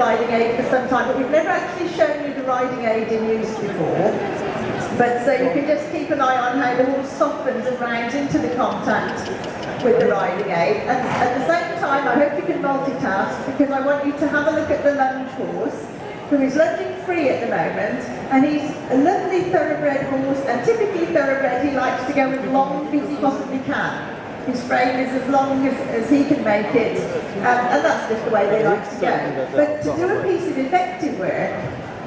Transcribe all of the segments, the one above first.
riding aid for some time, but we've never actually shown you the riding aid in use before. But so you can just keep an eye on how the horse softens and rounds into the contact with the riding aid. And at the same time, I hope you can multitask, because I want you to have a look at the lunge horse, who is lunging free at the moment, and he's a lovely thoroughbred horse, and typically thoroughbred he likes to go as long as he possibly can. His frame is as long as he can make it, and that's just the way they like to go. But to do a piece of effective work,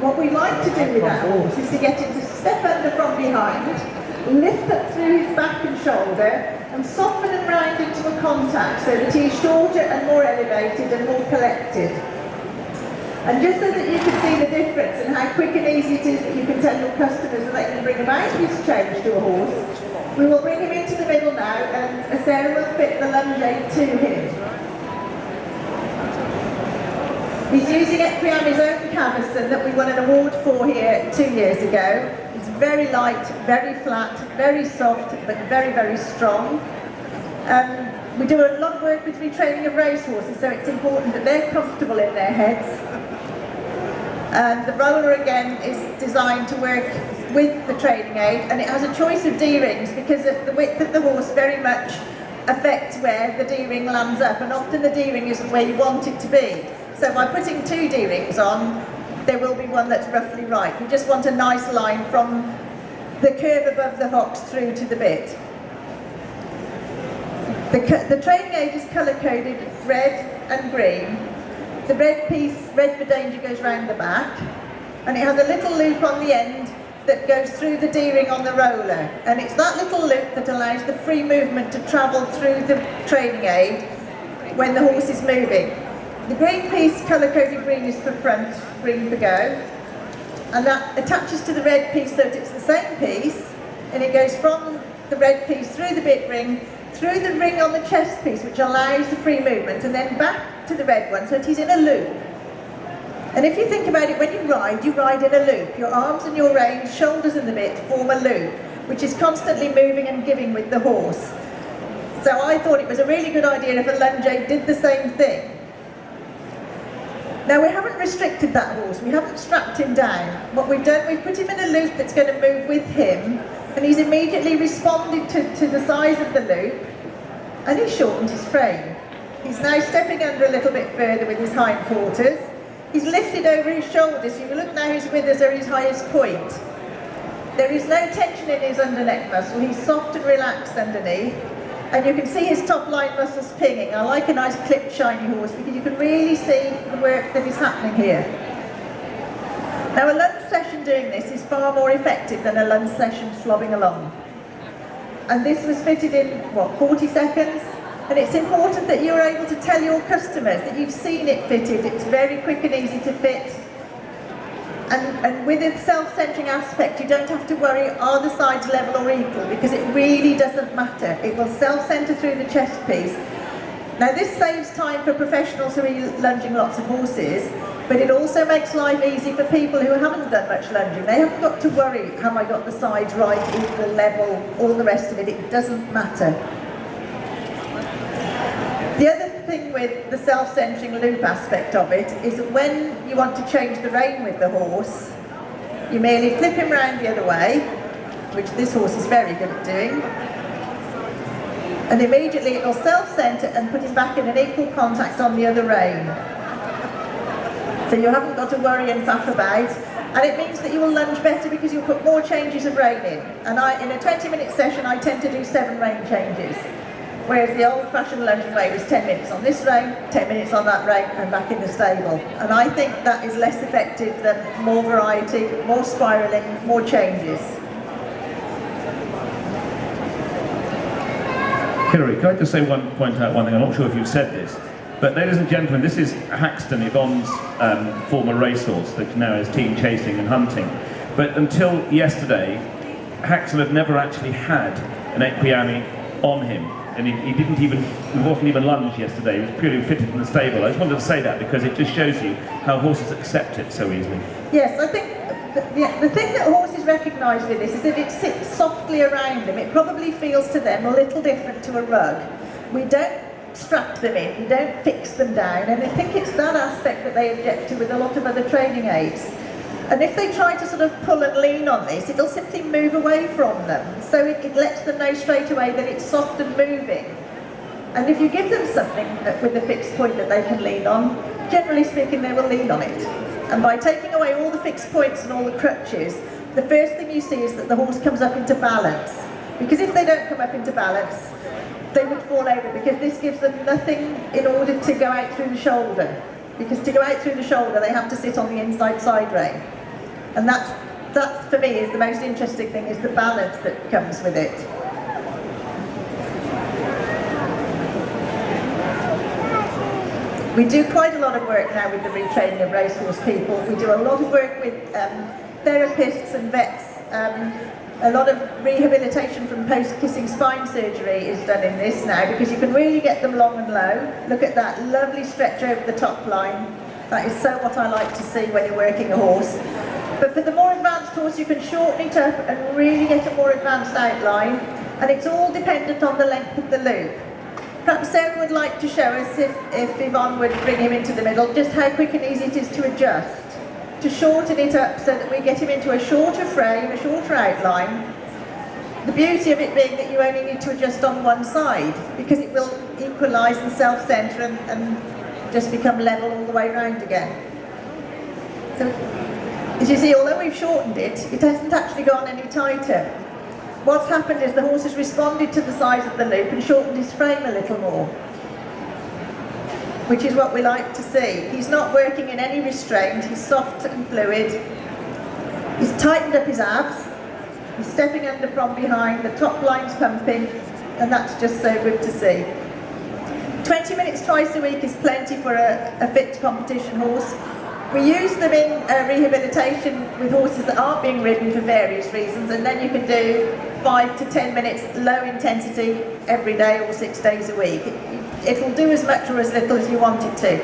what we like to do with that horse is to get him to step under from behind, lift up through his back and shoulder, and soften and round into a contact so that he's shorter and more elevated and more collected. And just so that you can see the difference and how quick and easy it is that you can tell your customers that they can bring about his change to a horse, we will bring him into the middle now, and Sarah will fit the lunge aid to him. He's using EquiAmi's own Cavison that we won an award for here 2 years ago. It's very light, very flat, very soft, but very, very strong. We do a lot of work with retraining of racehorses, so it's important that they're comfortable in their heads. And the roller again is designed to work with the training aid, and it has a choice of D-rings because the width of the horse very much affects where the D-ring lands up, and often the D-ring isn't where you want it to be. So by putting 2 D-rings on, there will be one that's roughly right. We just want a nice line from the curve above the hocks through to the bit. The training aid is colour-coded red and green. The red piece, red for danger, goes round the back, and it has a little loop on the end that goes through the D-ring on the roller, and it's that little loop that allows the free movement to travel through the training aid when the horse is moving. The green piece, colour-coded green, is for front, green for go, and that attaches to the red piece so that it's the same piece, and it goes from the red piece through the bit ring, through the ring on the chest piece, which allows the free movement, and then back to the red one, so that he's in a loop. And if you think about it, when you ride in a loop. Your arms and your reins, shoulders and the bit form a loop, which is constantly moving and giving with the horse. So I thought it was a really good idea if a lunge aid did the same thing. Now we haven't restricted that horse, we haven't strapped him down. What we've done, we've put him in a loop that's going to move with him, and he's immediately responded to the size of the loop, and he's shortened his frame. He's now stepping under a little bit further with his hindquarters. He's lifted over his shoulders. You look now, his withers are his highest point. There is no tension in his underneck muscle. He's soft and relaxed underneath. And you can see his top line muscles pinging. I like a nice clipped, shiny horse because you can really see the work that is happening here. Now a lunge session doing this is far more effective than a lunge session slobbing along. And this was fitted in, 40 seconds? And it's important that you're able to tell your customers that you've seen it fitted. It's very quick and easy to fit. And with its self-centering aspect, you don't have to worry, are the sides level or equal, because it really doesn't matter. It will self-center through the chest piece. Now this saves time for professionals who are lunging lots of horses, but it also makes life easy for people who haven't done much lunging. They haven't got to worry, have I got the sides right, equal, level, all the rest of it. It doesn't matter. The other thing with the self-centering loop aspect of it is that when you want to change the rein with the horse, you merely flip him round the other way, which this horse is very good at doing, and immediately it will self-center and put him back in an equal contact on the other rein. So you haven't got to worry and faff about, and it means that you will lunge better because you'll put more changes of rein in. And in a 20-minute session I tend to do 7 rein changes. Whereas the old-fashioned lunging way was 10 minutes on this rein, 10 minutes on that rein, and back in the stable. And I think that is less effective than more variety, more spiralling, more changes. Hilary, can I just point out one thing? I'm not sure if you've said this, but ladies and gentlemen, this is Haxton, Yvonne's former racehorse that now is team chasing and hunting. But until yesterday, Haxton had never actually had an EquiAmi on him. And he wasn't even lunged yesterday, he was purely fitted in the stable. I just wanted to say that because it just shows you how horses accept it so easily. Yes, I think the thing that horses recognise with this is that it sits softly around them. It probably feels to them a little different to a rug. We don't strap them in, you don't fix them down, and I think it's that aspect that they object to with a lot of other training aids. And if they try to sort of pull and lean on this, it'll simply move away from them. So it lets them know straight away that it's soft and moving. And if you give them something with a fixed point that they can lean on, generally speaking, they will lean on it. And by taking away all the fixed points and all the crutches, the first thing you see is that the horse comes up into balance. Because if they don't come up into balance, they would fall over, because this gives them nothing in order to go out through the shoulder. Because to go out through the shoulder, they have to sit on the inside side rein. And that for me is the most interesting thing, is the balance that comes with it. We do quite a lot of work now with the retraining of racehorse people. We do a lot of work with therapists and vets. A lot of rehabilitation from post-kissing spine surgery is done in this now, because you can really get them long and low. Look at that lovely stretch over the top line. That is so what I like to see when you're working a horse. But for the more advanced horse, you can shorten it up and really get a more advanced outline, and it's all dependent on the length of the loop. Perhaps Sarah would like to show us, if Yvonne would bring him into the middle, just how quick and easy it is to adjust, to shorten it up so that we get him into a shorter frame, a shorter outline. The beauty of it being that you only need to adjust on one side, because it will equalise and self-centre and just become level all the way round again. So, as you see, although we've shortened it, it hasn't actually gone any tighter. What's happened is the horse has responded to the size of the loop and shortened his frame a little more, which is what we like to see. He's not working in any restraint, he's soft and fluid. He's tightened up his abs, he's stepping under from behind, the top line's pumping, and that's just so good to see. 20 minutes twice a week is plenty for a fit competition horse. We use them in rehabilitation with horses that aren't being ridden for various reasons, and then you can do 5 to 10 minutes low intensity every day or 6 days a week. It'll do as much or as little as you want it to.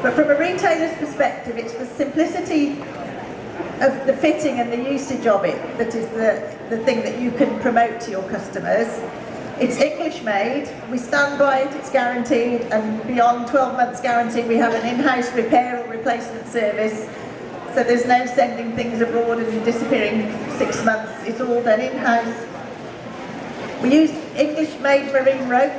But from a retailer's perspective, it's the simplicity of the fitting and the usage of it that is the thing that you can promote to your customers. It's English made, we stand by it, it's guaranteed, and beyond 12 months guarantee we have an in-house repair or replacement service, so there's no sending things abroad and disappearing 6 months, it's all done in-house. We use English made marine rope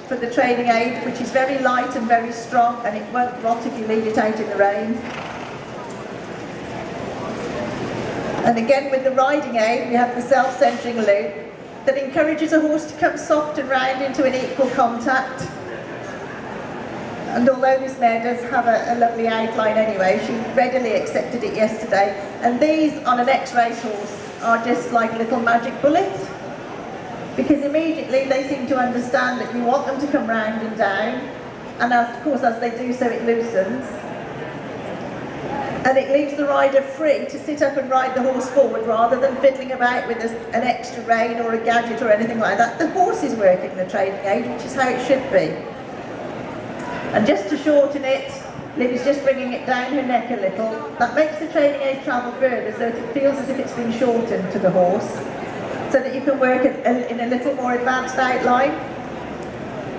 for the training aid, which is very light and very strong, and it won't rot if you leave it out in the rain. And again, with the riding aid, we have the self-centering loop that encourages a horse to come soft and round into an equal contact. And although this mare does have a lovely outline anyway, she readily accepted it yesterday. And these on an ex-race horse are just like a little magic bullet, because immediately they seem to understand that you want them to come round and down, and of course as they do so it loosens. And it leaves the rider free to sit up and ride the horse forward rather than fiddling about with an extra rein or a gadget or anything like that. The horse is working the training aid, which is how it should be. And just to shorten it, Libby's just bringing it down her neck a little. That makes the training aid travel further so that it feels as if it's been shortened to the horse, so that you can work in a little more advanced outline.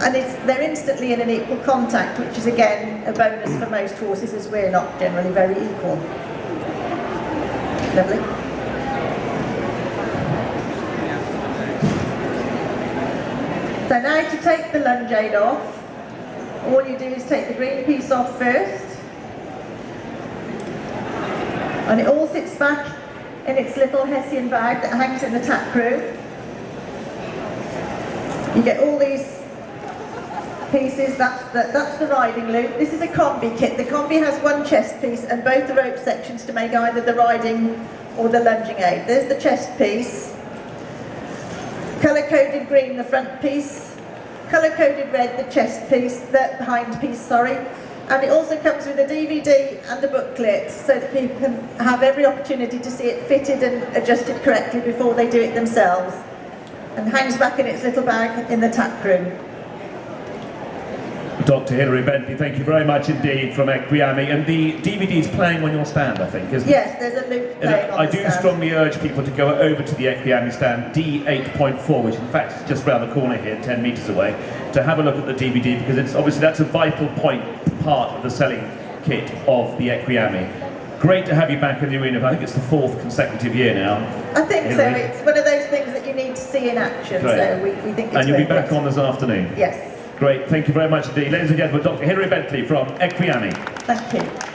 And they're instantly in an equal contact, which is again a bonus for most horses, as we're not generally very equal. Lovely. So now to take the lunge aid off, all you do is take the green piece off first, and it all sits back in its little Hessian bag that hangs in the tack room. You get all these pieces, that's the riding loop. This is a combi kit. The combi has one chest piece and both the rope sections to make either the riding or the lunging aid. There's the chest piece, colour-coded green the front piece, colour-coded red the chest piece, the behind piece, sorry. And it also comes with a DVD and a booklet so that people can have every opportunity to see it fitted and adjusted correctly before they do it themselves. And hangs back in its little bag in the tack room. Dr. Hilary Bentley, thank you very much indeed from EquiAmi. And the DVD's playing on your stand, I think, isn't it? Yes, there's a loop playing on I the do stand. strongly urge people to go over to the EquiAmi stand D8.4, which in fact is just round the corner here, 10 metres away, to have a look at the DVD, because it's obviously that's a vital part of the selling kit of the EquiAmi. Great to have you back in the arena. I think it's the 4th consecutive year now. I think so. Hilary. It's one of those things that you need to see in action. Great. So we think it's And you'll be worth back it. on this afternoon. Yes. Great, thank you very much indeed. Ladies and gentlemen, Dr. Hilary Bentley from EquiAmi. Thank you.